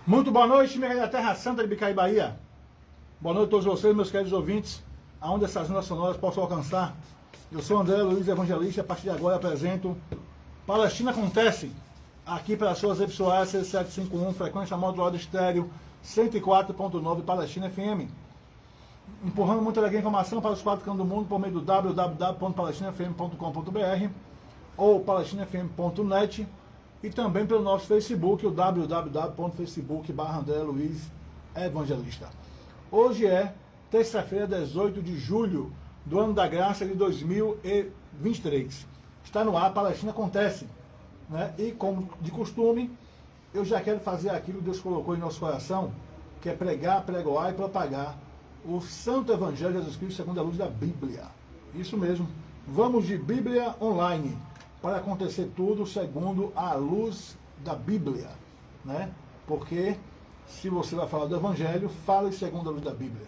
Muito boa noite, minha da Terra Santa de Bicaí, Bahia. Boa noite a todos vocês, meus queridos ouvintes, aonde essas ondas sonoras possam alcançar. Eu sou André Luiz Evangelista, a partir de agora apresento Palestina Acontece, aqui pelas suas EPSOAS 6751, frequência modulada estéreo 104.9 Palestina FM. Empurrando muita alegria informação para os quatro cantos do mundo por meio do www.palestinafm.com.br ou palestinafm.net e também pelo nosso Facebook, o www.facebook.com.br Luiz Evangelista. Hoje é terça-feira, 18 de julho do ano da graça de 2023. Está no ar, Palestina Acontece, né? E como de costume, eu já quero fazer aquilo que Deus colocou em nosso coração, que é pregar, pregoar e propagar o Santo Evangelho de Jesus Cristo segundo a luz da Bíblia. Isso mesmo. Vamos de Bíblia online para acontecer tudo segundo a luz da Bíblia, né? Porque se você vai falar do Evangelho, fale segundo a luz da Bíblia.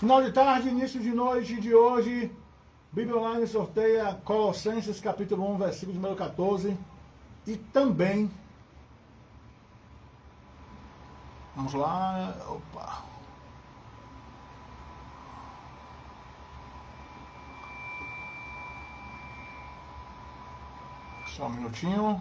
Final de tarde, início de noite de hoje, Bíblia Online sorteia Colossenses capítulo 1, versículo número 14. E também, vamos lá, opa. Só um minutinho.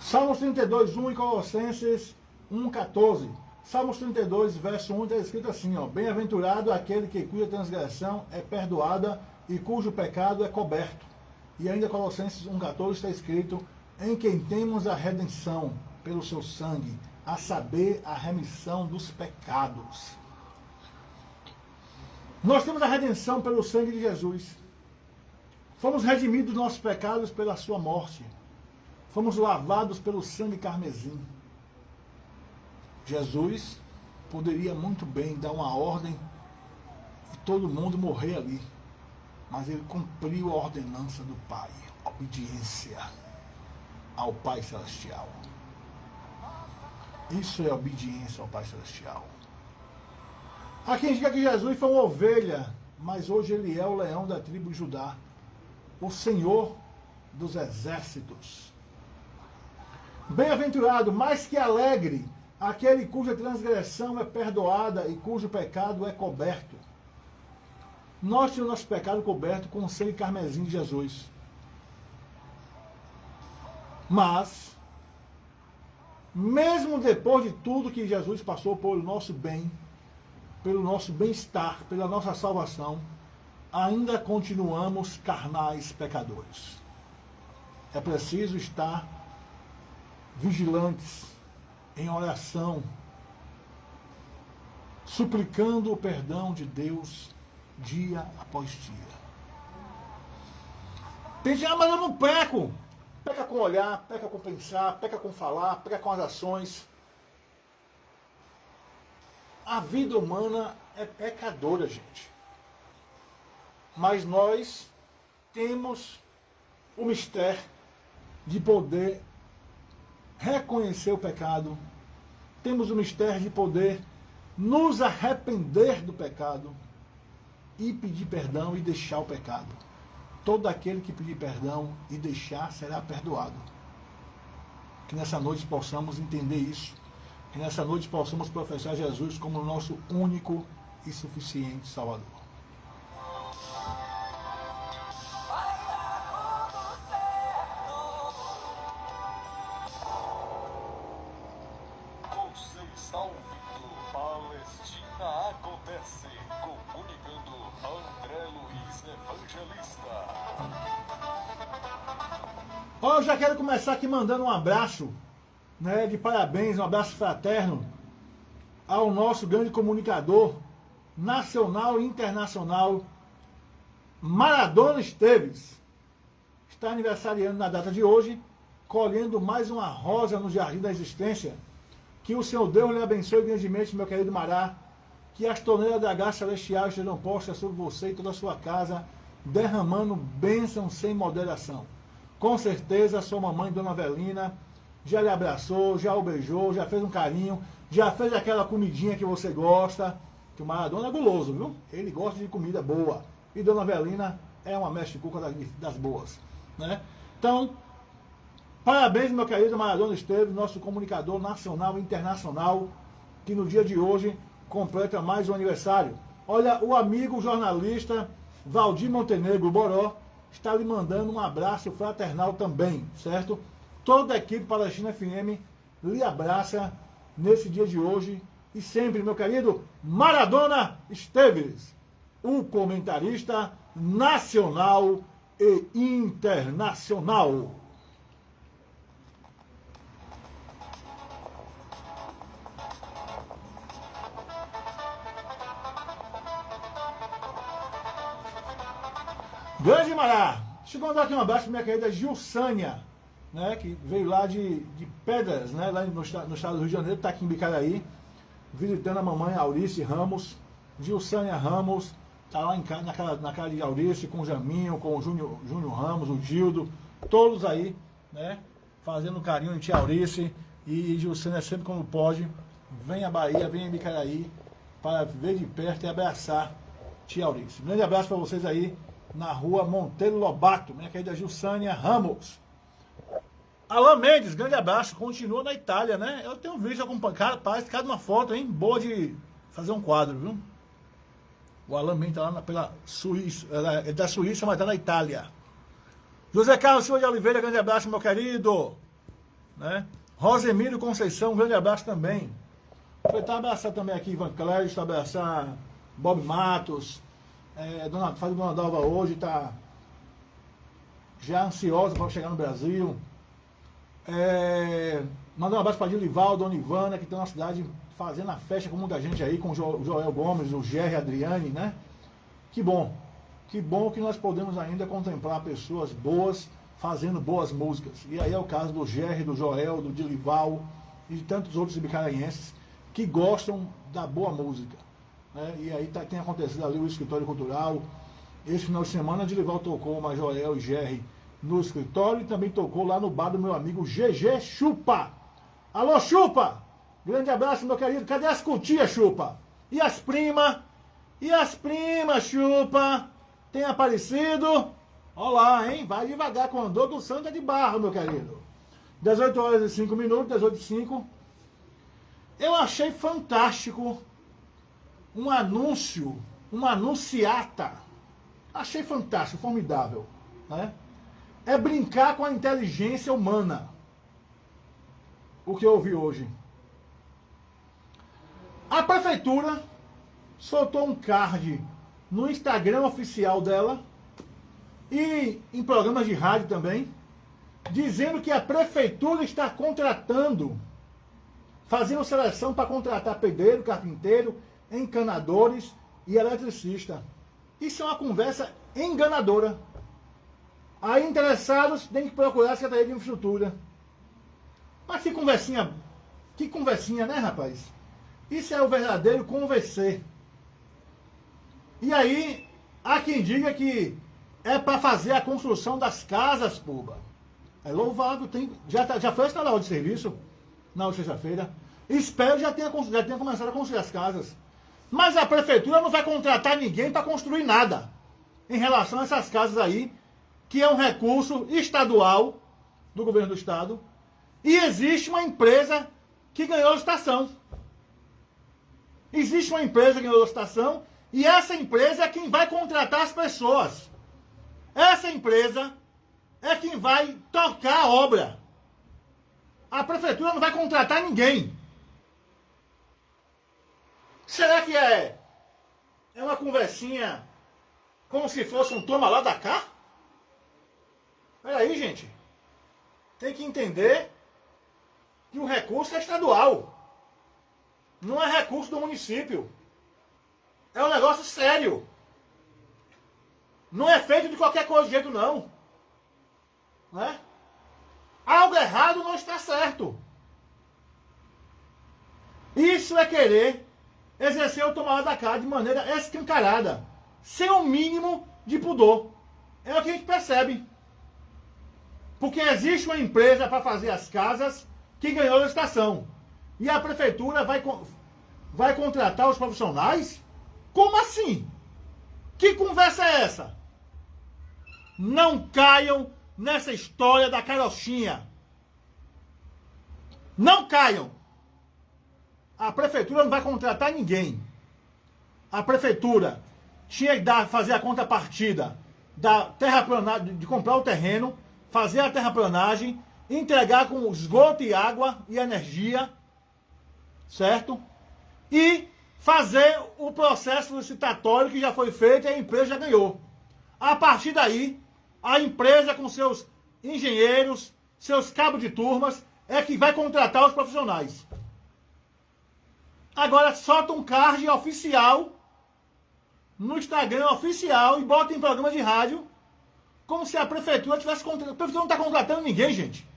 Salmos 32, 1 e Colossenses 1, 14. Salmos 32, verso 1 está escrito assim, ó: bem-aventurado aquele que cuja transgressão é perdoada e cujo pecado é coberto. E ainda Colossenses 1, 14 está escrito: em quem temos a redenção pelo seu sangue, a saber, a remissão dos pecados. Nós temos a redenção pelo sangue de Jesus. Fomos redimidos dos nossos pecados pela sua morte. Fomos lavados pelo sangue carmesim. Jesus poderia muito bem dar uma ordem e todo mundo morrer ali. Mas ele cumpriu a ordenança do Pai. Obediência ao Pai Celestial. Isso é obediência ao Pai Celestial. Há quem diga que Jesus foi uma ovelha, mas hoje ele é o leão da tribo de Judá. O Senhor dos exércitos. Bem-aventurado, mais que alegre, aquele cuja transgressão é perdoada e cujo pecado é coberto. Nós temos nosso pecado coberto com o sangue carmesim de Jesus. Mas, mesmo depois de tudo que Jesus passou pelo nosso bem, pelo nosso bem-estar, pela nossa salvação, ainda continuamos carnais pecadores. É preciso estar vigilantes, em oração, suplicando o perdão de Deus dia após dia. Tem gente, mas eu não peco. Peca com olhar, peca com pensar, peca com falar, peca com as ações. A vida humana é pecadora, gente. Mas nós temos o mistério de poder reconhecer o pecado, temos o mistério de poder nos arrepender do pecado e pedir perdão e deixar o pecado. Todo aquele que pedir perdão e deixar será perdoado. Que nessa noite possamos entender isso, que nessa noite possamos professar Jesus como o nosso único e suficiente Salvador. Ó, eu já quero começar aqui mandando um abraço, né, de parabéns, um abraço fraterno ao nosso grande comunicador nacional e internacional, Maradona Esteves. Está aniversariando na data de hoje, colhendo mais uma rosa no jardim da existência. Que o Senhor Deus lhe abençoe grandemente, meu querido Mará. Que as torneiras da graça celestial estejam postas sobre você e toda a sua casa, derramando bênção sem moderação. Com certeza, sua mamãe, Dona Avelina, já lhe abraçou, já o beijou, já fez um carinho, já fez aquela comidinha que você gosta. Que o Maradona é guloso, viu? Ele gosta de comida boa. E Dona Avelina é uma mestre cuca das boas, né? Então, parabéns, meu querido Maradona Esteves, nosso comunicador nacional e internacional, que no dia de hoje completa mais um aniversário. Olha, o amigo jornalista Valdir Montenegro Boró está lhe mandando um abraço fraternal também, certo? Toda a equipe Palestina FM lhe abraça nesse dia de hoje e sempre, meu querido Maradona Esteves, o comentarista nacional e internacional. Grande Mará! Deixa eu mandar aqui um abraço para minha querida Gilsânia, né, que veio lá de Pedras, né, lá no estado do Rio de Janeiro, está aqui em Bicaraí, visitando a mamãe Aurice Ramos. Gilsânia Ramos está lá na casa de Aurice, com o Jaminho, com o Júnior Ramos, o Gildo, todos aí, né, fazendo carinho em tia Aurice. E Gilsânia sempre quando pode, vem à Bahia, vem a Bicaraí, para ver de perto e abraçar tia Aurice. Grande abraço para vocês aí, na rua Monteiro Lobato, minha querida Gilsânia Ramos. Alain Mendes, grande abraço, continua na Itália, né? Eu tenho visto acompanhar, cara, parece cada uma foto, hein? Boa de fazer um quadro, viu? O Alain Mendes tá lá pela Suíça, é da Suíça, mas tá na Itália. José Carlos Silva de Oliveira, grande abraço, meu querido. Né? Rosemiro Conceição, grande abraço também. Vou abraçar também aqui Ivan Clédio, abraçar Bob Matos. Dona Dalva hoje está já ansiosa para chegar no Brasil. Mandar um abraço para Dilival, Dona Ivana, que estão na cidade fazendo a festa com muita gente aí, com o Joel Gomes, o Gerry, a Adriane, né? Que bom que nós podemos ainda contemplar pessoas boas fazendo boas músicas. E aí é o caso do Gerry, do Joel, do Dilival e de tantos outros bicaraenses que gostam da boa música. E aí tem acontecido ali o escritório cultural. Esse final de semana, Dilival tocou o Joel e Gerry no escritório e também tocou lá no bar do meu amigo GG Chupa. Alô, Chupa! Grande abraço, meu querido. Cadê as cutias, Chupa? E as primas? E as primas, Chupa? Tem aparecido? Olha lá, hein? Vai devagar com o andor do Santa de Barro, meu querido. 18 horas e 5 minutos, 18 e 5. Eu achei fantástico um anúncio, uma anunciata. Achei fantástico, formidável, né? É brincar com a inteligência humana. O que eu ouvi hoje. A prefeitura soltou um card no Instagram oficial dela e em programas de rádio também, dizendo que a prefeitura está contratando, fazendo seleção para contratar pedreiro, carpinteiro, encanadores e eletricista. Isso é uma conversa enganadora. Aí interessados têm que procurar a Secretaria de Infraestrutura. Mas que conversinha, né, rapaz? Isso é o verdadeiro convencer. E aí, há quem diga que é para fazer a construção das casas, públicas. É louvável, já foi instalado o de serviço na última sexta-feira. Espero que já tenha começado a construir as casas. Mas a prefeitura não vai contratar ninguém para construir nada em relação a essas casas aí, que é um recurso estadual do governo do estado, e existe uma empresa que ganhou a licitação. Existe uma empresa que ganhou a licitação e essa empresa é quem vai contratar as pessoas. Essa empresa é quem vai tocar a obra. A prefeitura não vai contratar ninguém. Será que é uma conversinha como se fosse um toma lá da cá? Peraí, gente. tem que entender que o recurso é estadual. Não é recurso do município. É um negócio sério. Não é feito de qualquer coisa de jeito, não. Né? Algo errado não está certo. Isso é querer exercer o tomar da cá de maneira escancarada, sem o mínimo de pudor. É o que a gente percebe. Porque existe uma empresa para fazer as casas que ganhou a licitação. E a prefeitura vai contratar os profissionais? Como assim? Que conversa é essa? Não caiam nessa história da carochinha. Não caiam. A prefeitura não vai contratar ninguém. A prefeitura tinha que fazer a contrapartida da terraplanagem, de comprar o terreno, fazer a terraplanagem, entregar com esgoto e água e energia, certo? E fazer o processo licitatório que já foi feito e a empresa já ganhou. A partir daí, a empresa com seus engenheiros, seus cabos de turmas, é que vai contratar os profissionais. Agora solta um card oficial no Instagram oficial e bota em programa de rádio como se a prefeitura tivesse contratando. A prefeitura não está contratando ninguém, gente.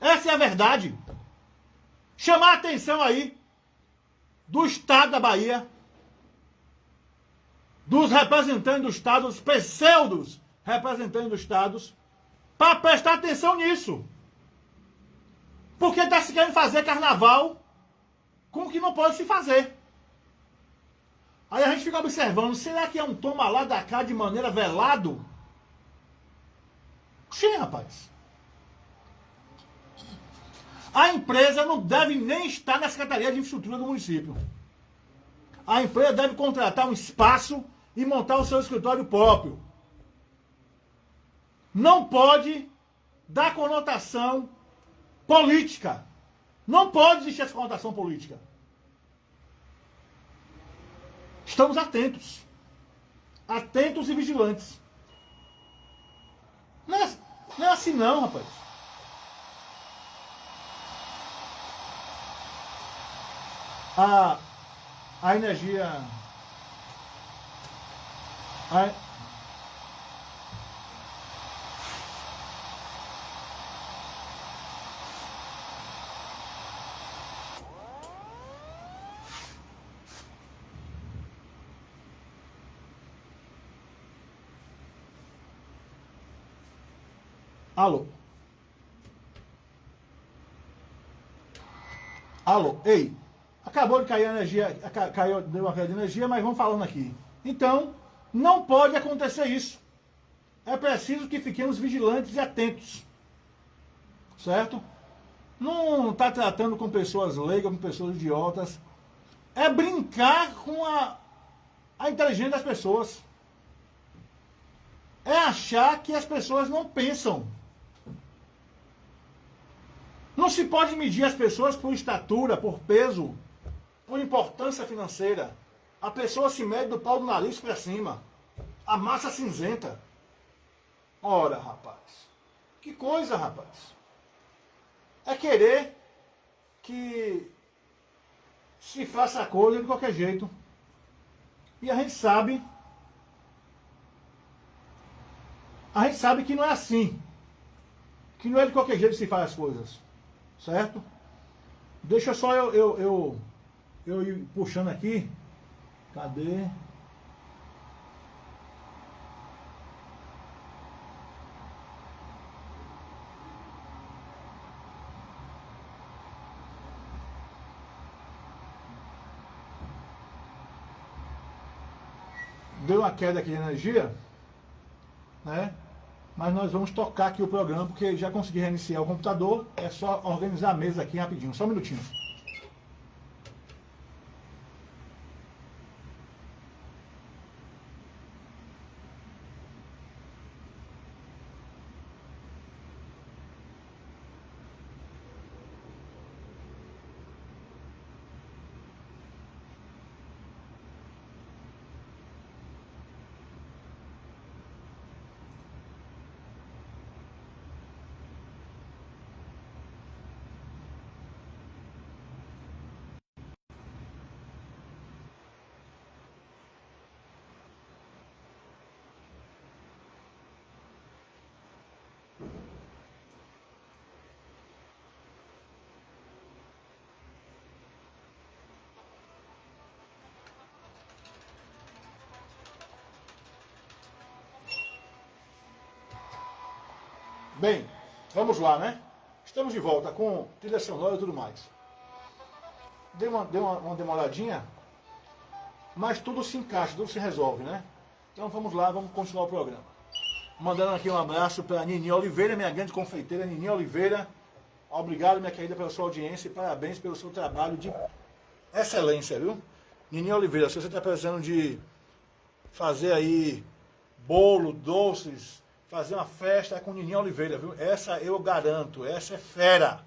Essa é a verdade. Chamar a atenção aí do Estado da Bahia, dos representantes do Estado, dos pseudos representantes do Estado, para prestar atenção nisso. Porque está se querendo fazer carnaval com o que não pode se fazer. Aí a gente fica observando, será que é um toma lá da cá de maneira velado? Sim, rapaz. A empresa não deve nem estar na Secretaria de Infraestrutura do município. A empresa deve contratar um espaço e montar o seu escritório próprio. Não pode dar conotação política. Não pode existir essa conotação política. Estamos atentos. Atentos e vigilantes. Não é assim não, rapaz. A energia... Alô? Alô? Ei, acabou de cair a energia, deu uma queda de energia, mas vamos falando aqui. Então, não pode acontecer isso. É preciso que fiquemos vigilantes e atentos. Certo? Não está tratando com pessoas leigas, com pessoas idiotas. É brincar com a inteligência das pessoas. É achar que as pessoas não pensam. Não se pode medir as pessoas por estatura, por peso, por importância financeira. A pessoa se mede do pau do nariz para cima. A massa cinzenta. Ora, rapaz. Que coisa, rapaz. É querer que se faça a coisa de qualquer jeito. E a gente sabe que não é assim. Que não é de qualquer jeito que se faz as coisas. Certo? Deixa só eu ir puxando aqui. Cadê? Deu uma queda aqui de energia, né? Mas nós vamos tocar aqui o programa, porque já consegui reiniciar o computador. É só organizar a mesa aqui rapidinho, só um minutinho. Bem, vamos lá, né? Estamos de volta com trilha sonora e tudo mais. Deu uma demoradinha, mas tudo se encaixa, tudo se resolve, né? Então vamos lá, vamos continuar o programa. Mandando aqui um abraço para a Nininha Oliveira, minha grande confeiteira, Nininha Oliveira. Obrigado, minha querida, pela sua audiência e parabéns pelo seu trabalho de excelência, viu? Nininha Oliveira, se você está precisando de fazer aí bolo, doces, fazer uma festa, é com Nininha Oliveira, viu? Essa eu garanto, essa é fera.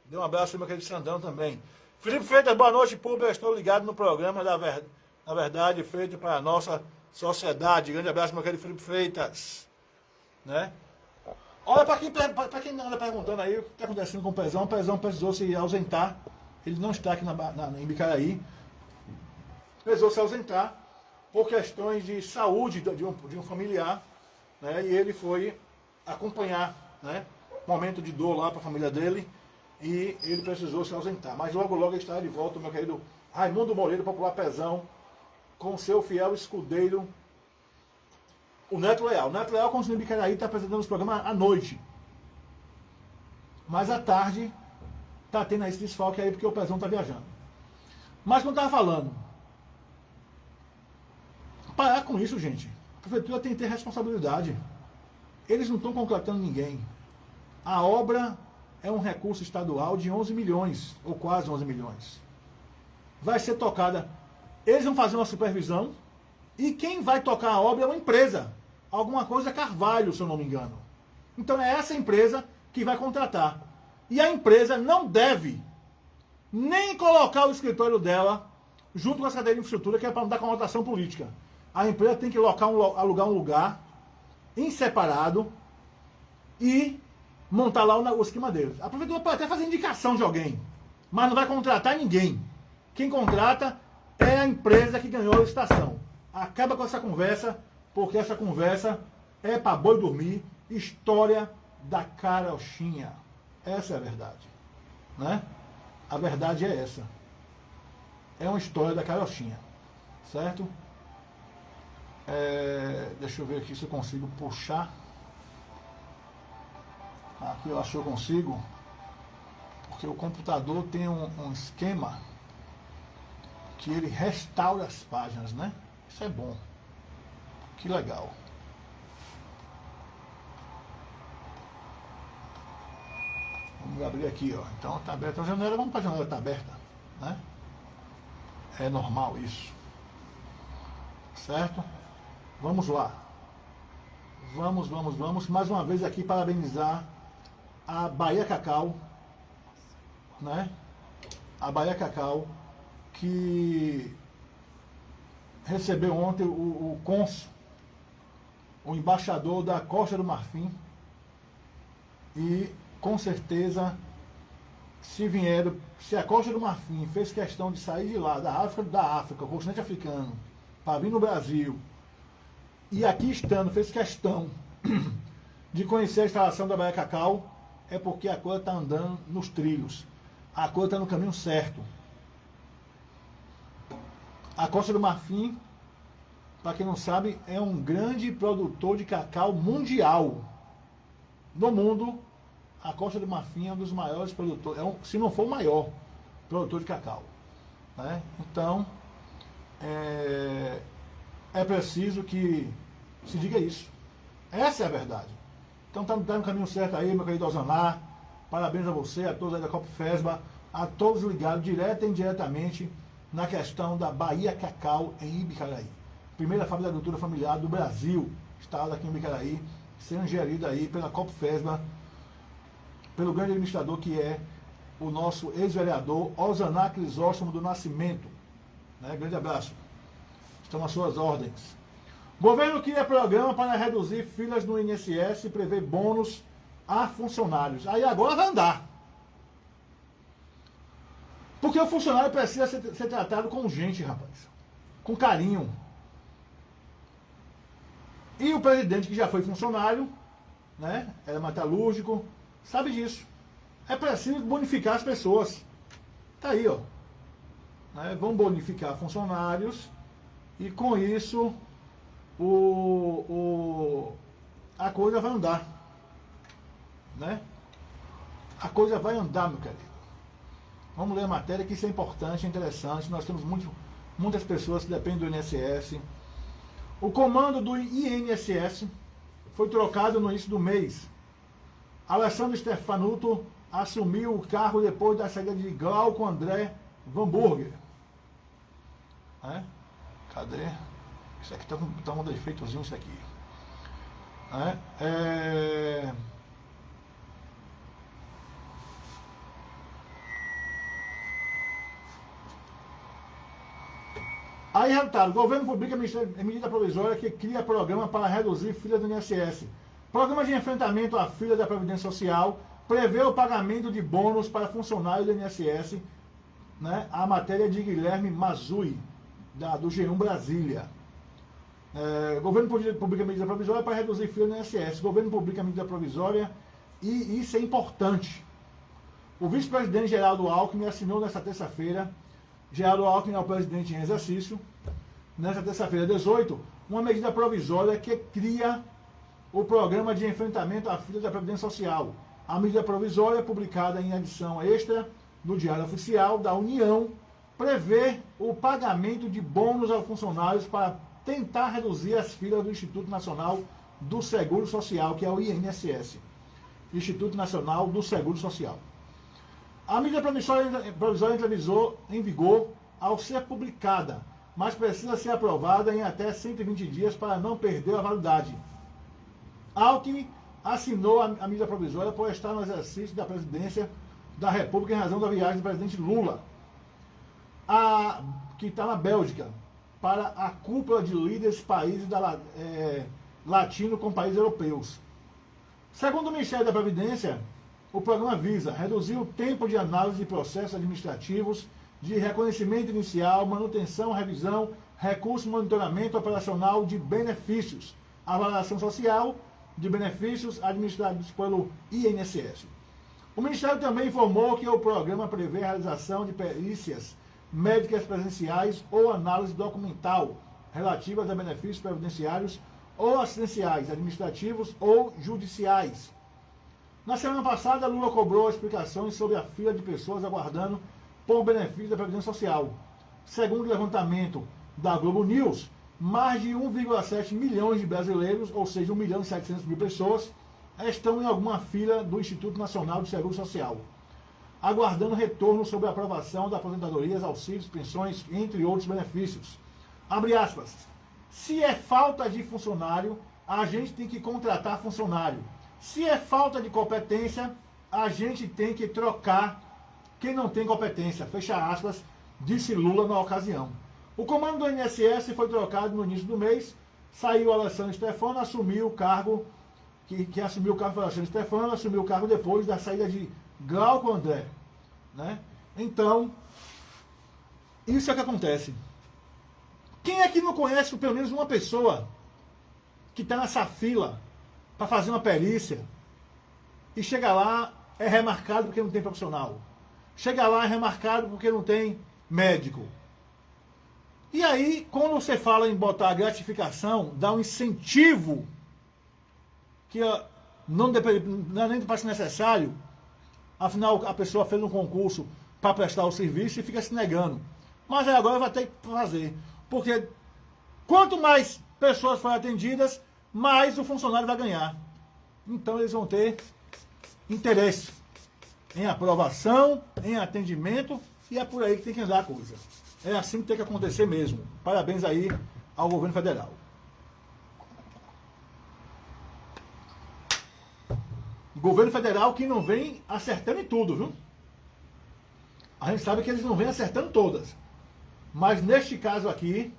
Dê um abraço ao meu querido Sandrão também. Felipe Freitas, boa noite, público. Eu estou ligado no programa na verdade, feito para a nossa sociedade. Grande abraço, meu querido Felipe Freitas. Né? Olha, para quem anda perguntando aí o que está acontecendo com o Pezão precisou se ausentar. Ele não está aqui em Bicaraí. Precisou se ausentar por questões de saúde de um familiar. Né? E ele foi acompanhar, né? Momento de dor lá para a família dele. E ele precisou se ausentar. Mas logo ele estará de volta, meu querido Raimundo Moreira, popular Pezão, com seu fiel escudeiro, o Neto Leal. O Neto Leal continua em Bicaraí, está apresentando os programas à noite. Mas à tarde está tendo esse desfalque aí porque o Pezão está viajando. Mas como eu estava falando, parar com isso, gente. A prefeitura tem que ter responsabilidade. Eles não estão contratando ninguém. A obra é um recurso estadual de 11 milhões, ou quase 11 milhões. Vai ser tocada. Eles vão fazer uma supervisão e quem vai tocar a obra é uma empresa. Alguma coisa Carvalho, se eu não me engano. Então é essa empresa que vai contratar. E a empresa não deve nem colocar o escritório dela junto com a Secretaria de Infraestrutura, que é para não dar conotação política. A empresa tem que alugar um lugar em separado e montar lá o esquema deles. A prefeitura pode até fazer indicação de alguém, mas não vai contratar ninguém. Quem contrata é a empresa que ganhou a licitação. Acaba com essa conversa, porque essa conversa é para boi dormir. História da carochinha. Essa é a verdade. Né? A verdade é essa. É uma história da carochinha. Certo? Deixa eu ver aqui se eu consigo puxar. Aqui eu acho que eu consigo. Porque o computador tem um esquema que ele restaura as páginas, né? Isso é bom. Que legal. Vamos abrir aqui, ó. Então está aberta a janela, vamos para a janela, está aberta, né? É normal isso. Certo? Vamos lá. Vamos. Mais uma vez aqui parabenizar a Bahia Cacau, né? A Bahia Cacau, que recebeu ontem o cônsul, o embaixador da Costa do Marfim, e com certeza, se a Costa do Marfim fez questão de sair de lá, da África, o continente africano, para vir no Brasil, e aqui estando, fez questão de conhecer a instalação da Bahia Cacau, é porque a coisa está andando nos trilhos. A coisa está no caminho certo. A Costa do Marfim, para quem não sabe, é um grande produtor de cacau mundial. No mundo, a Costa do Marfim é um dos maiores produtores, se não for o maior produtor de cacau. Né? Então, é preciso que se diga isso. Essa é a verdade. Então está no caminho certo aí, meu querido Osanar. Parabéns a você, a todos aí da Copfesba, a todos ligados direta e indiretamente na questão da Bahia Cacau em Ibicaraí. Primeira fábrica de agricultura familiar do Brasil, instalada aqui em Ibicaraí, sendo gerida aí pela Copfesba, pelo grande administrador que é o nosso ex-vereador Osanar Crisóstomo do Nascimento. Né? Grande abraço. Estão às suas ordens. Governo cria programa para reduzir filas no INSS e prevê bônus a funcionários. Aí agora vai andar. Porque o funcionário precisa ser tratado com gente, rapaz. Com carinho. E o presidente, que já foi funcionário, né, era metalúrgico, sabe disso. É preciso bonificar as pessoas. Tá aí, ó. Né, vão bonificar funcionários e com isso a coisa vai andar. né? A coisa vai andar, meu querido. Vamos ler a matéria, que isso é importante, é interessante. Nós temos muitas pessoas que dependem do INSS. O comando do INSS foi trocado no início do mês. Alessandro Stefanuto assumiu o cargo depois da saída de Glauco André Van Burger. Cadê? Isso aqui tá um defeitozinho, isso aqui. Aí, resultado, o governo publica medida provisória que cria programa para reduzir fila do INSS. Programa de enfrentamento à fila da Previdência Social prevê o pagamento de bônus para funcionários do INSS, né? A matéria de Guilherme Mazui, do G1 Brasília. O governo publica medida provisória para reduzir fila do INSS. O governo publica medida provisória e isso é importante. O vice-presidente Geraldo Alckmin assinou nesta terça-feira. Geraldo Alckmin é o presidente em exercício, nesta terça-feira 18, uma medida provisória que cria o programa de enfrentamento à fila da Previdência Social. A medida provisória, publicada em edição extra do Diário Oficial da União, prevê o pagamento de bônus aos funcionários para tentar reduzir as filas do Instituto Nacional do Seguro Social, que é o INSS, Instituto Nacional do Seguro Social. A medida provisória entrou em vigor ao ser publicada, mas precisa ser aprovada em até 120 dias para não perder a validade. Alckmin assinou a medida provisória por estar no exercício da presidência da República em razão da viagem do presidente Lula, que está na Bélgica, para a cúpula de líderes países latino com países europeus. Segundo o Ministério da Previdência, o programa visa reduzir o tempo de análise de processos administrativos, de reconhecimento inicial, manutenção, revisão, recurso, monitoramento operacional de benefícios, avaliação social de benefícios administrados pelo INSS. O Ministério também informou que o programa prevê a realização de perícias médicas presenciais ou análise documental relativas a benefícios previdenciários ou assistenciais, administrativos ou judiciais. Na semana passada, Lula cobrou explicações sobre a fila de pessoas aguardando por benefício da Previdência Social. Segundo o levantamento da Globo News, mais de 1,7 milhões de brasileiros, ou seja, 1.700.000 pessoas, estão em alguma fila do Instituto Nacional do Seguro Social, aguardando retorno sobre a aprovação da aposentadorias, auxílios, pensões, entre outros benefícios. Abre aspas. Se é falta de funcionário, a gente tem que contratar funcionário. Se é falta de competência, a gente tem que trocar quem não tem competência. Fecha aspas, disse Lula na ocasião. O comando do INSS foi trocado no início do mês. Saiu o Alessandro Stefano, assumiu o cargo, que assumiu o cargo foi o Alessandro Stefano, assumiu o cargo depois da saída de Glauco André. Né? Então, isso é o que acontece. Quem é que não conhece pelo menos uma pessoa que está nessa fila para fazer uma perícia e chega lá, é remarcado porque não tem profissional. Chega lá, é remarcado porque não tem médico. E aí, quando você fala em botar a gratificação, dá um incentivo que não é nem parece necessário, afinal a pessoa fez um concurso para prestar o serviço e fica se negando. Mas aí agora vai ter que fazer. Porque quanto mais pessoas forem atendidas, mais o funcionário vai ganhar. Então eles vão ter interesse em aprovação, em atendimento, e é por aí que tem que andar a coisa. É assim que tem que acontecer mesmo. Parabéns aí ao governo federal. Governo federal que não vem acertando em tudo, viu? A gente sabe que eles não vêm acertando todas. Mas neste caso aqui,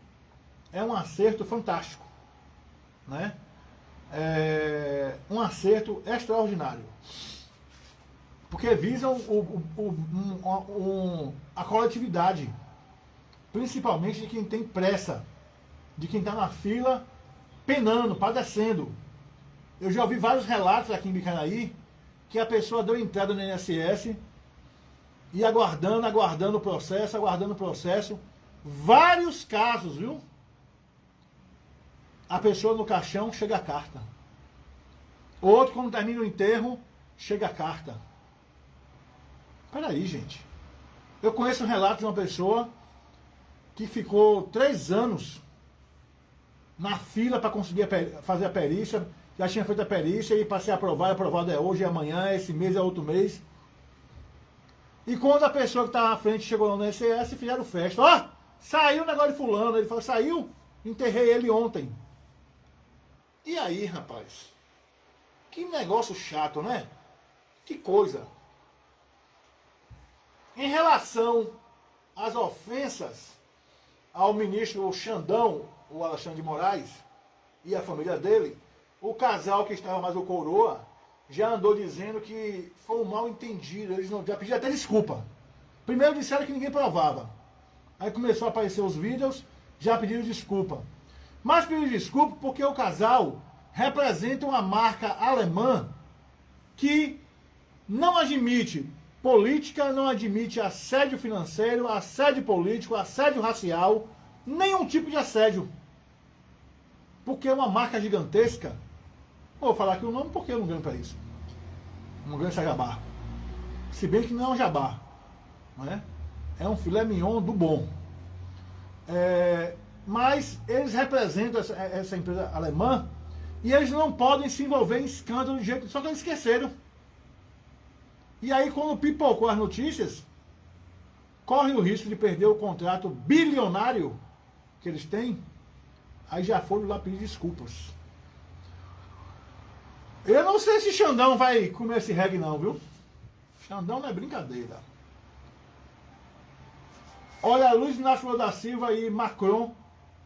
é um acerto fantástico. Né? É um acerto extraordinário. Porque visam a coletividade. Principalmente de quem tem pressa. De quem está na fila, penando, padecendo. Eu já ouvi vários relatos aqui em Bicanaí, que a pessoa deu entrada no INSS e aguardando o processo. Vários casos, viu? A pessoa no caixão chega a carta. Outro, quando termina o enterro, chega a carta. Peraí, gente. Eu conheço um relato de uma pessoa que ficou 3 anos na fila para conseguir fazer a perícia. Já tinha feito a perícia e passei a aprovar. Aprovado é hoje, é amanhã, esse mês é outro mês. E quando a pessoa que estava na frente chegou no INSS, fizeram festa. Ó, saiu o negócio de fulano. Ele falou, saiu? Enterrei ele ontem. E aí, rapaz? Que negócio chato, né? Que coisa. Em relação às ofensas ao ministro Xandão, o Alexandre de Moraes, e a família dele, o casal que estava mais o coroa já andou dizendo que foi um mal entendido. Eles não, já pediram até desculpa. Primeiro disseram que ninguém provava. Aí começou a aparecer os vídeos, já pediram desculpa. Mas pediram desculpa porque o casal representa uma marca alemã que não admite política, não admite assédio financeiro, assédio político, assédio racial, nenhum tipo de assédio. Porque é uma marca gigantesca. Vou falar aqui o nome porque eu não ganho para isso. Não ganho essa jabá. Se bem que não é um jabá. Não é? É um filé mignon do bom. Mas eles representam essa empresa alemã e eles não podem se envolver em escândalo de jeito. Só que eles esqueceram. E aí, quando pipocou as notícias, correm o risco de perder o contrato bilionário que eles têm. Aí já foram lá pedir desculpas. Eu não sei se Xandão vai comer esse reggae não, viu? Xandão não é brincadeira. Olha, Luiz Inácio Lula da Silva e Macron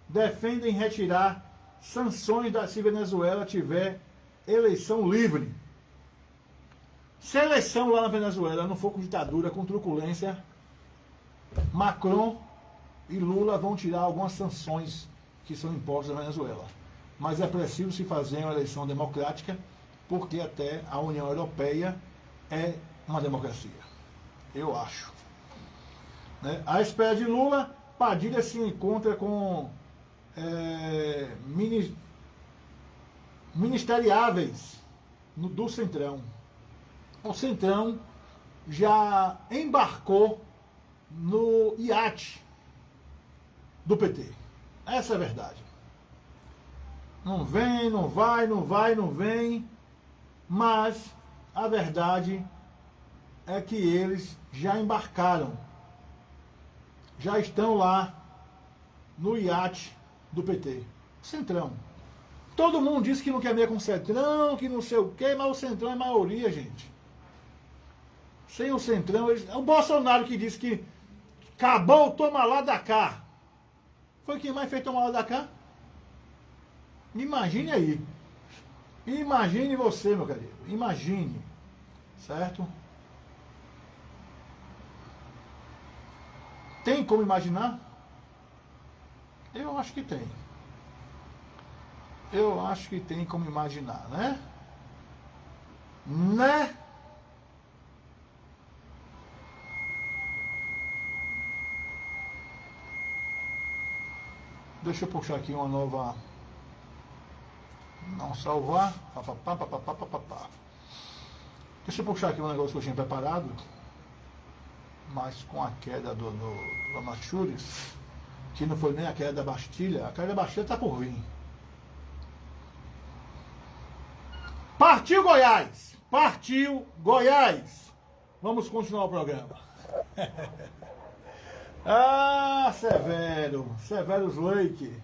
defendem retirar sanções se Venezuela tiver eleição livre. Se a eleição lá na Venezuela não for com ditadura, com truculência, Macron e Lula vão tirar algumas sanções que são impostas na Venezuela. Mas é preciso se fazer uma eleição democrática, porque até a União Europeia é uma democracia. Eu acho. Né? À espera de Lula, Padilha se encontra com ministeriáveis do Centrão. O Centrão já embarcou no iate do PT. Essa é a verdade. Não vem, não vai, não vai, não vem. Mas a verdade é que eles já embarcaram. Já estão lá no iate do PT. Centrão. Todo mundo diz que não quer ver com o Centrão, que não sei o quê, mas o Centrão é maioria, gente. Sem o Centrão, o Bolsonaro que disse que acabou o toma lá da cá. Foi quem mais fez tomar lá da cá? Imagine aí. Imagine você, meu querido. Imagine. Certo? Tem como imaginar? Eu acho que tem. Eu acho que tem como imaginar, né? Né? Deixa eu puxar aqui uma nova. Não salvar. Deixa eu puxar aqui um negócio que eu tinha preparado. Mas com a queda do Amachures, que não foi nem a queda da Bastilha, a queda da Bastilha está por vir. Partiu Goiás! Partiu Goiás! Vamos continuar o programa. Ah, Severo Sleik.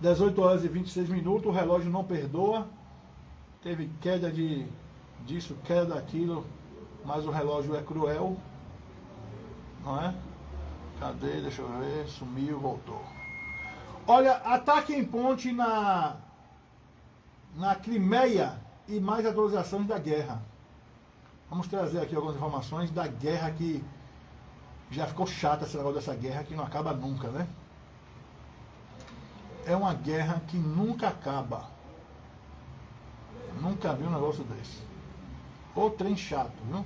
18 horas e 26 minutos, o relógio não perdoa. Teve queda disso, queda daquilo, mas o relógio é cruel. Não é? Cadê? Deixa eu ver. Sumiu, voltou. Olha, ataque em ponte na Crimeia e mais atualizações da guerra. Vamos trazer aqui algumas informações da guerra que já ficou chata esse negócio dessa guerra que não acaba nunca, né? É uma guerra que nunca acaba. Nunca vi um negócio desse. Ô trem chato, viu?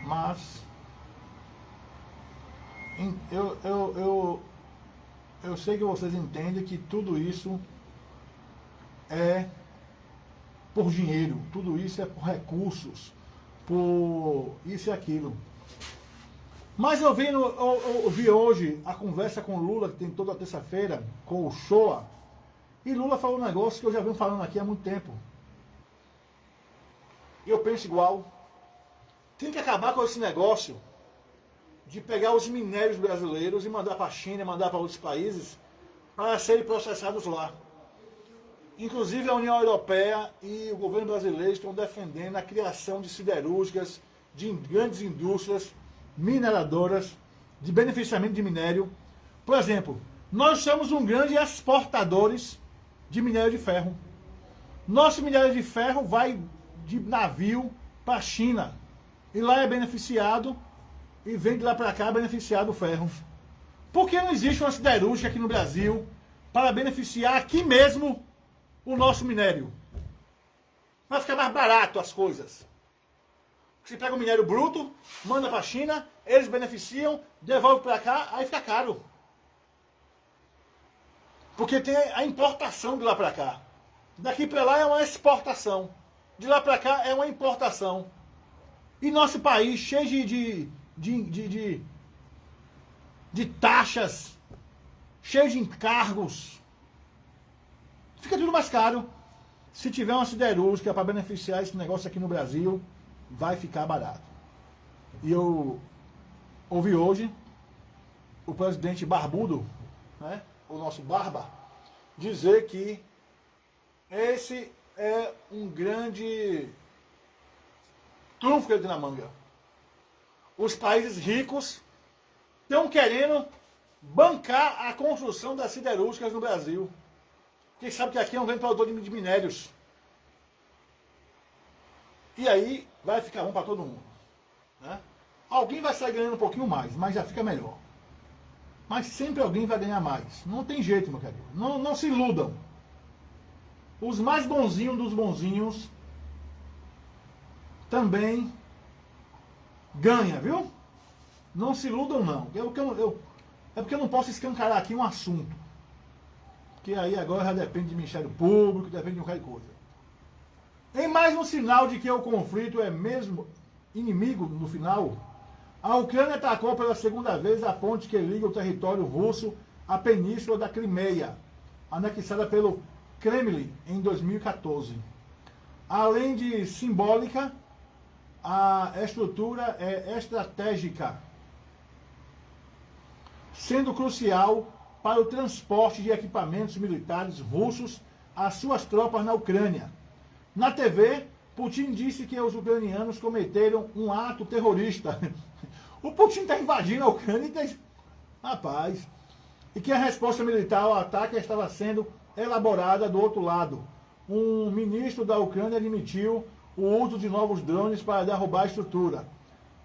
Mas eu sei que vocês entendem que tudo isso é por dinheiro, tudo isso é por recursos, por isso e aquilo. Mas eu vi hoje a conversa com o Lula, que tem toda terça-feira, com o Shoa, e Lula falou um negócio que eu já venho falando aqui há muito tempo. E eu penso igual. Tem que acabar com esse negócio de pegar os minérios brasileiros e mandar para a China, mandar para outros países, para serem processados lá. Inclusive a União Europeia e o governo brasileiro estão defendendo a criação de siderúrgicas, de grandes indústrias mineradoras, de beneficiamento de minério. Por exemplo, nós somos um grande exportadores de minério de ferro. Nosso minério de ferro vai de navio para a China. E lá é beneficiado, e vem de lá para cá beneficiado o ferro. Por que não existe uma siderúrgica aqui no Brasil para beneficiar aqui mesmo o nosso minério? Vai ficar mais barato as coisas. Você pega o minério bruto, manda para a China, eles beneficiam, devolve para cá, aí fica caro. Porque tem a importação de lá para cá. Daqui para lá é uma exportação. De lá para cá é uma importação. E nosso país cheio de taxas, cheio de encargos. Fica tudo mais caro. Se tiver uma siderúrgica para beneficiar esse negócio aqui no Brasil, vai ficar barato. E eu ouvi hoje o presidente Barbudo, né, o nosso Barba, dizer que esse é um grande trunfo que ele tem na manga. Os países ricos estão querendo bancar a construção das siderúrgicas no Brasil. Quem sabe que aqui é um grande produtor de minérios. E aí vai ficar bom para todo mundo. Né? Alguém vai sair ganhando um pouquinho mais, mas já fica melhor. Mas sempre alguém vai ganhar mais. Não tem jeito, meu querido. Não se iludam. Os mais bonzinhos dos bonzinhos também ganha, viu? Não se iludam, não. É porque eu não posso escancarar aqui um assunto. Que aí agora já depende de Ministério Público, depende de um bocado de coisa. Em mais um sinal de que o conflito é mesmo inimigo no final, a Ucrânia atacou pela segunda vez a ponte que liga o território russo à península da Crimeia, anexada pelo Kremlin em 2014. Além de simbólica, a estrutura é estratégica, sendo crucial para o transporte de equipamentos militares russos às suas tropas na Ucrânia. Na TV, Putin disse que os ucranianos cometeram um ato terrorista. O Putin está invadindo a Ucrânia e tem... Rapaz. E que a resposta militar ao ataque estava sendo elaborada do outro lado. Um ministro da Ucrânia admitiu o uso de novos drones para derrubar a estrutura.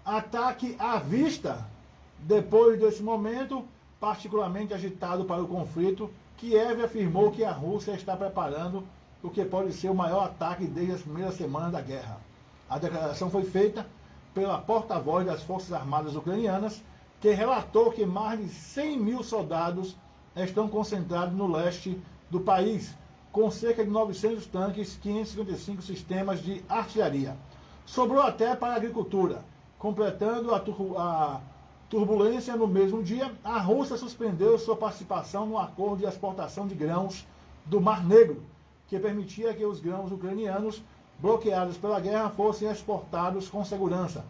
Ataque à vista. Depois desse momento, particularmente agitado para o conflito, Kiev afirmou que a Rússia está preparando o que pode ser o maior ataque desde as primeiras semanas da guerra. A declaração foi feita pela porta-voz das Forças Armadas Ucranianas, que relatou que mais de 100 mil soldados estão concentrados no leste do país, com cerca de 900 tanques e 555 sistemas de artilharia. Sobrou até para a agricultura. Completando a turbulência no mesmo dia, a Rússia suspendeu sua participação no acordo de exportação de grãos do Mar Negro, que permitia que os grãos ucranianos bloqueados pela guerra fossem exportados com segurança.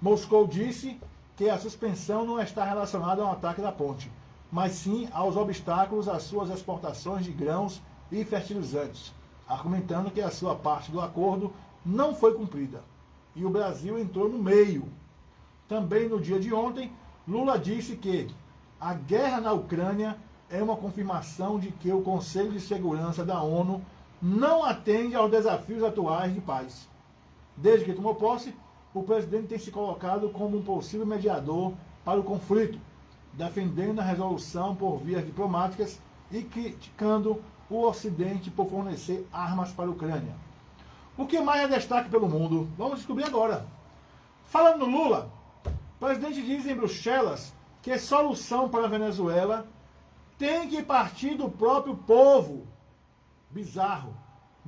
Moscou disse que a suspensão não está relacionada ao ataque da ponte, mas sim aos obstáculos às suas exportações de grãos e fertilizantes, argumentando que a sua parte do acordo não foi cumprida. E o Brasil entrou no meio. Também no dia de ontem, Lula disse que a guerra na Ucrânia é uma confirmação de que o Conselho de Segurança da ONU não atende aos desafios atuais de paz. Desde que tomou posse, o presidente tem se colocado como um possível mediador para o conflito, defendendo a resolução por vias diplomáticas e criticando o Ocidente por fornecer armas para a Ucrânia. O que mais é destaque pelo mundo? Vamos descobrir agora. Falando no Lula, o presidente diz em Bruxelas que a solução para a Venezuela tem que partir do próprio povo. Bizarro.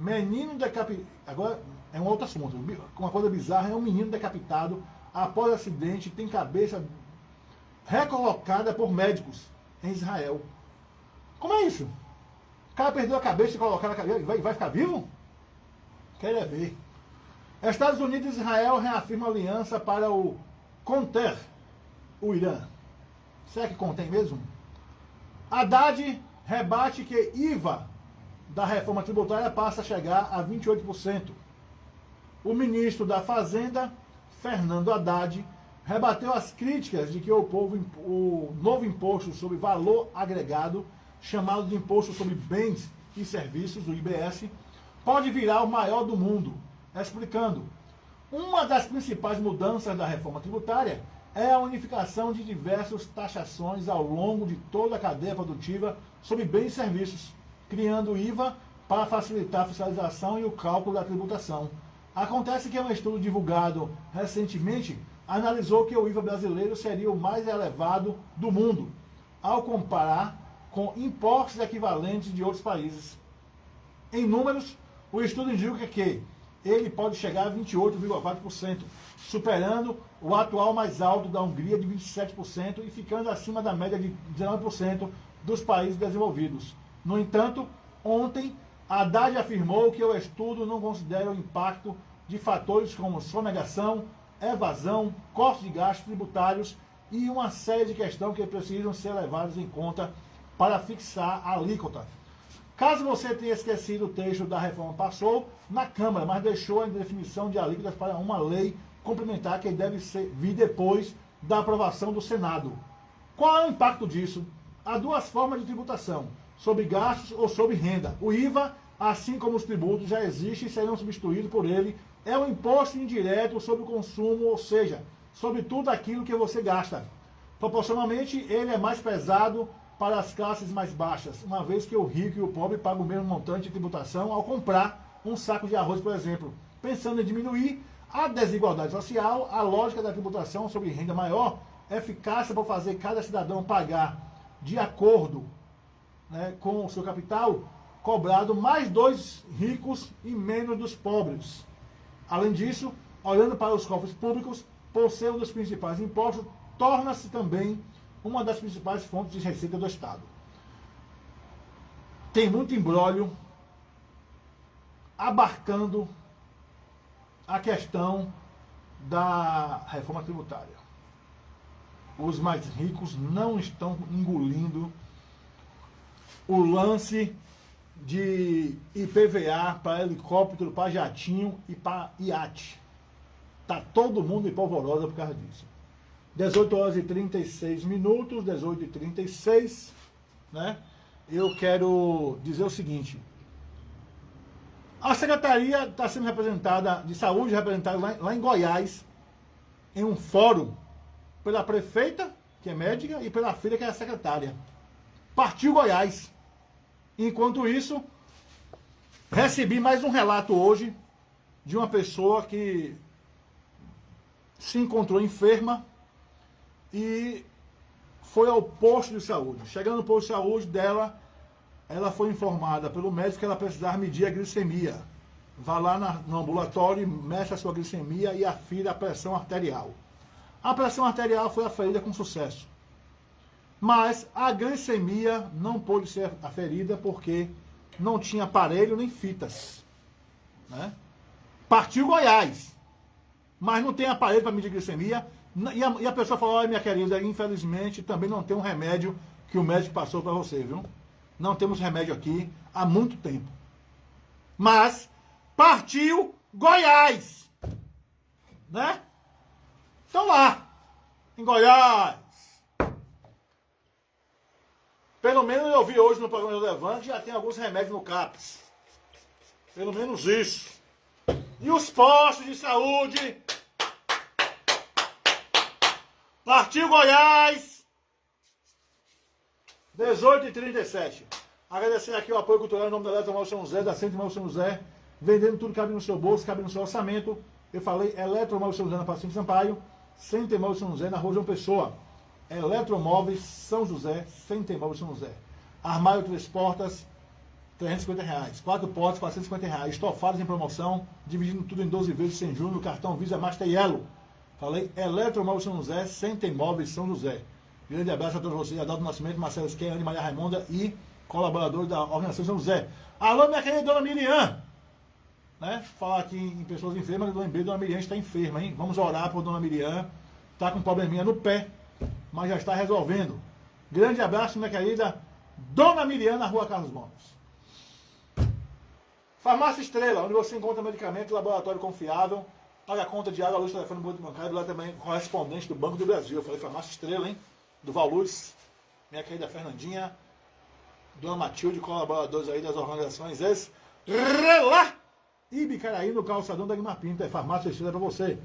Menino decapitado. Agora é um outro assunto. Uma coisa bizarra é um menino decapitado após acidente tem cabeça recolocada por médicos em Israel. Como é isso? O cara perdeu a cabeça e colocaram a cabeça. Vai ficar vivo? Quer ver. Estados Unidos e Israel reafirmam aliança para o conter o Irã. Será que contém mesmo? Haddad rebate que IVA da reforma tributária passa a chegar a 28%. O ministro da Fazenda, Fernando Haddad, rebateu as críticas de que o novo imposto sobre valor agregado, chamado de Imposto sobre Bens e Serviços, o IBS, pode virar o maior do mundo, explicando: uma das principais mudanças da reforma tributária é a unificação de diversas taxações ao longo de toda a cadeia produtiva sobre bens e serviços, criando o IVA para facilitar a fiscalização e o cálculo da tributação. Acontece que um estudo divulgado recentemente analisou que o IVA brasileiro seria o mais elevado do mundo, ao comparar com impostos equivalentes de outros países. Em números, o estudo indica que ele pode chegar a 28,4%, superando o atual mais alto da Hungria de 27% e ficando acima da média de 19% dos países desenvolvidos. No entanto, ontem, Haddad afirmou que o estudo não considera o impacto de fatores como sonegação, evasão, corte de gastos tributários e uma série de questões que precisam ser levadas em conta para fixar a alíquota. Caso você tenha esquecido, o texto da reforma passou na Câmara, mas deixou a definição de alíquotas para uma lei complementar que deve vir depois da aprovação do Senado. Qual é o impacto disso? Há duas formas de tributação: sobre gastos ou sobre renda. O IVA, assim como os tributos, já existem e serão substituídos por ele. É um imposto indireto sobre o consumo, ou seja, sobre tudo aquilo que você gasta. Proporcionalmente, ele é mais pesado para as classes mais baixas, uma vez que o rico e o pobre pagam o mesmo montante de tributação ao comprar um saco de arroz, por exemplo. Pensando em diminuir a desigualdade social, a lógica da tributação sobre renda maior é eficácia para fazer cada cidadão pagar de acordo, né, com o seu capital, cobrado mais dos ricos e menos dos pobres. Além disso, olhando para os cofres públicos, por ser um dos principais impostos, torna-se também uma das principais fontes de receita do Estado. Tem muito imbróglio abarcando a questão da reforma tributária. Os mais ricos não estão engolindo o lance de IPVA para helicóptero, para jatinho e para iate. Está todo mundo em polvorosa por causa disso. 18 horas e 36 minutos, 18 e 36, né? Eu quero dizer o seguinte: a Secretaria está sendo representada, de Saúde, representada lá em Goiás, em um fórum, pela prefeita, que é médica, e pela filha, que é a secretária. Partiu Goiás. Enquanto isso, recebi mais um relato hoje de uma pessoa que se encontrou enferma e foi ao posto de saúde. Chegando no posto de saúde dela, ela foi informada pelo médico que ela precisava medir a glicemia. Vá lá no ambulatório, meça a sua glicemia e afira a pressão arterial. A pressão arterial foi aferida com sucesso. Mas a glicemia não pôde ser aferida porque não tinha aparelho nem fitas, né? Partiu Goiás, mas não tem aparelho para medir glicemia. E a pessoa falou: olha, minha querida, infelizmente também não tem um remédio que o médico passou para você, viu? Não temos remédio aqui há muito tempo. Mas partiu Goiás, né? Estão lá, em Goiás. Pelo menos eu vi hoje no programa do Levante, já tem alguns remédios no CAPS. Pelo menos isso. E os postos de saúde. Partiu Goiás. 18h37. Agradecer aqui o apoio cultural em nome da Eletromóvel São José, da Centro Móvel São José. Vendendo tudo que cabe no seu bolso, cabe no seu orçamento. Eu falei Eletromóvel São José na Praça Sampaio. Centro Móvel São José na Rua João Pessoa. Eletromóveis São José, Centro Móvel São José. Armário Três Portas, R$350. 4 potes, R$450. Estofados em promoção, dividindo tudo em 12 vezes sem juros no cartão Visa Master Yellow. Falei, Eletromóvel São José, Center Móveis São José. Grande abraço a todos vocês, Adalto Nascimento, Marcelo Esquerra, Ana Maria Raimonda e colaboradores da Organização São José. Alô, minha querida Dona Miriam! Né? Falar aqui em pessoas enfermas, eu lembrei, Dona Miriam está enferma, hein? Vamos orar por Dona Miriam. Está com um probleminha no pé, mas já está resolvendo. Grande abraço, minha querida Dona Miriam, na Rua Carlos Gomes. Farmácia Estrela, onde você encontra medicamento, laboratório confiável, paga a conta de água, luz, telefone, boleto bancário, lá também correspondente do Banco do Brasil. Eu falei Farmácia Estrela, hein? Do Valuz, minha querida Fernandinha, Dona Matilde, colaboradores aí das organizações Estrela e Ibicaraí, no calçadão da Guimar Pinto. É Farmácia Estrela para você.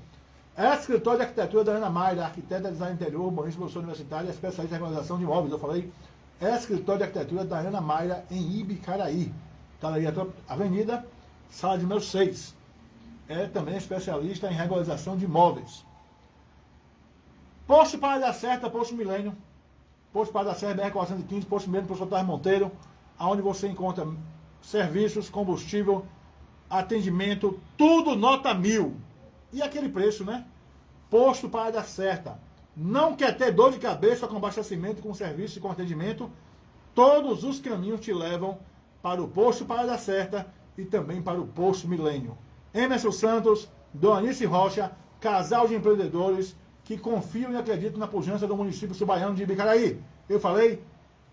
Escritório de Arquitetura da Ana Mayra, arquiteta, design interior, urbanista, professor universitário, especialista em regularização de imóveis. Eu falei Escritório de Arquitetura da Ana Mayra, em Ibicaraí. Está ali a Avenida, sala de número 6. É também especialista em regularização de imóveis. Posto para dar certo, Posto Milênio. Posto para dar certo, BR-415, Posto Milênio, Professor Tarso Monteiro, onde você encontra serviços, combustível, atendimento, tudo nota 1000. E aquele preço, né? Posto para dar certa. Não quer ter dor de cabeça com abastecimento, com serviço e com atendimento? Todos os caminhos te levam para o Posto para dar certa e também para o Posto Milênio. Emerson Santos, Donice Rocha, casal de empreendedores que confiam e acreditam na pujança do município subaiano de Ibicaraí. Eu falei,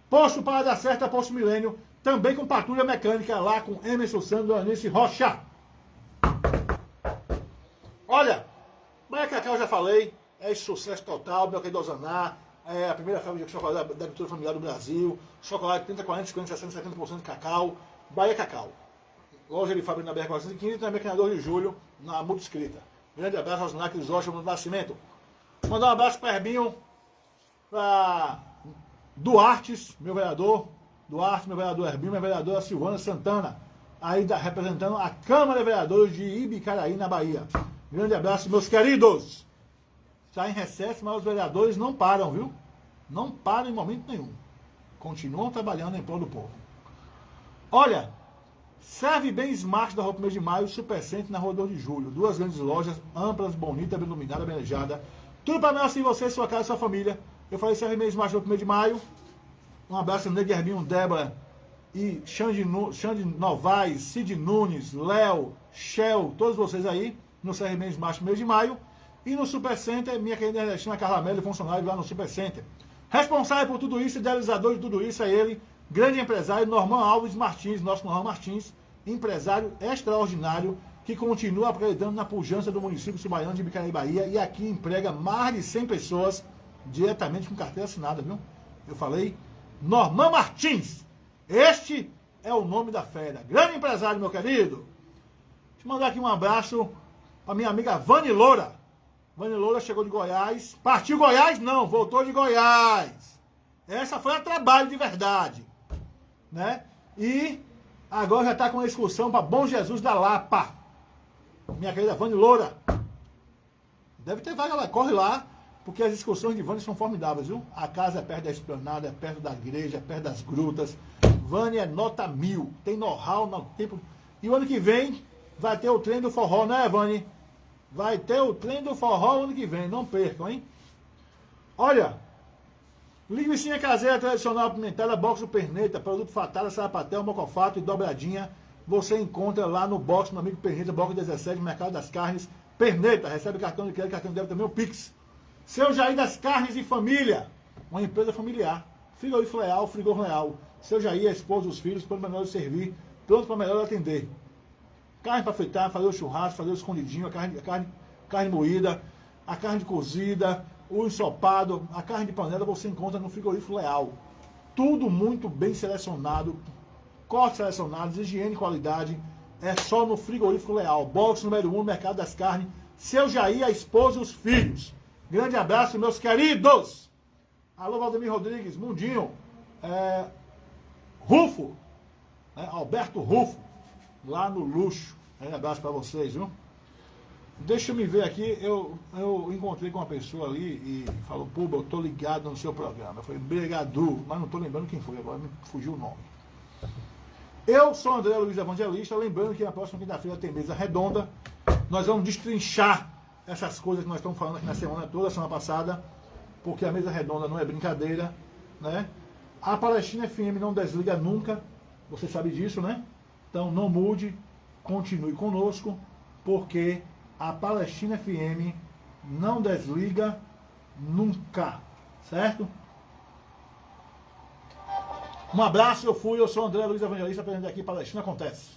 Posto para dar certa, Posto Milênio, também com patrulha mecânica lá com Emerson Santos, Donice Rocha. Olha, Maia Cacau eu já falei, é sucesso total, Belqueiro do Ozaná, é a primeira fábrica de chocolate da agricultura familiar do Brasil, chocolate 30, 40, 50, 60, 70% de cacau, Bahia Cacau. Loja de fábrica na BR-415 e também aqui na 2 de julho, na Multiscrita. Grande abraço aos Nacres Oscar no Nascimento. Mandar um abraço para Herbinho, para Duartes, meu vereador, Duarte, meu vereador Herbinho, minha vereadora Silvana Santana, aí representando a Câmara de Vereadores de Ibicaraí, na Bahia. Grande abraço, meus queridos. Está em recesso, mas os vereadores não param, viu? Não param em momento nenhum. Continuam trabalhando em prol do povo. Olha, serve bem Smart da Rua 1º de Maio, Supercenter na Rua 2 de Julho. 2 grandes lojas, amplas, bonitas, bem iluminadas, bem arejadas. Tudo para melhor assim você, sua casa e sua família. Eu falei serve bem Smart da Rua 1º de Maio. Um abraço ao Nego Herbinho, Débora e Xande Novaes, Cid Nunes, Léo, Shell, todos vocês aí no CRM Smart 1º de Maio. E no Supercenter, minha querida Ernestina Carla Mello, funcionário lá no Supercenter. Responsável por tudo isso, idealizador de tudo isso é ele, grande empresário Norman Alves Martins, nosso Norman Martins, empresário extraordinário, que continua acreditando na pujança do município subaiano de Ibicaraí, Bahia, e aqui emprega mais de 100 pessoas diretamente com carteira assinada, viu? Eu falei, Norman Martins, este é o nome da fera. Grande empresário, meu querido. Deixa eu mandar aqui um abraço para minha amiga Vani Loura. Vani Loura chegou de Goiás. Partiu Goiás? Não, voltou de Goiás. Essa foi a trabalho de verdade. Né? E agora já está com uma excursão para Bom Jesus da Lapa. Minha querida Vani Loura. Deve ter vaga lá, corre lá, porque as excursões de Vani são formidáveis, viu? A casa é perto da esplanada, é perto da igreja, é perto das grutas. Vani é nota 1000. Tem know-how no tempo. E o ano que vem vai ter o trem do forró, né, Vani? Vai ter o trem do forró ano que vem, não percam, hein? Olha, linguiça caseira tradicional apimentada, box do Perneta, produto Fatara, Sarapatel, Mocofato e dobradinha. Você encontra lá no box, meu amigo Perneta, bloco 17, Mercado das Carnes. Perneta, recebe cartão de crédito, cartão de débito também, o Pix. Seu Jair das Carnes e Família, uma empresa familiar. Frigorífico Leal, Frigorífico Leal. Seu Jair, a esposa, os filhos, pronto para melhor servir, pronto para melhor atender. Carne para fritar, fazer o churrasco, fazer o escondidinho, a carne moída, a carne cozida, o ensopado, a carne de panela você encontra no Frigorífico Leal. Tudo muito bem selecionado, cortes selecionados, higiene e qualidade, é só no Frigorífico Leal. Box número 1, Mercado das Carnes, seu Jair, a esposa e os filhos. Grande abraço, meus queridos! Alô, Valdemir Rodrigues, Mundinho, Rufo, Alberto Rufo, lá no Luxo. Um abraço para vocês, viu? Deixa eu me ver aqui, eu encontrei com uma pessoa ali e falou, pô, eu tô ligado no seu programa. Eu falei, obrigado, mas não tô lembrando quem foi, agora me fugiu o nome. Eu sou André Luiz Evangelista, lembrando que na próxima quinta-feira tem mesa redonda. Nós vamos destrinchar essas coisas que nós estamos falando aqui na semana toda, semana passada, porque a mesa redonda não é brincadeira, né? A Palestina FM não desliga nunca, você sabe disso, né? Então não mude, continue conosco, porque a Palestina FM não desliga nunca, certo? Um abraço, eu sou André Luiz Evangelista, aprendendo aqui Palestina Acontece.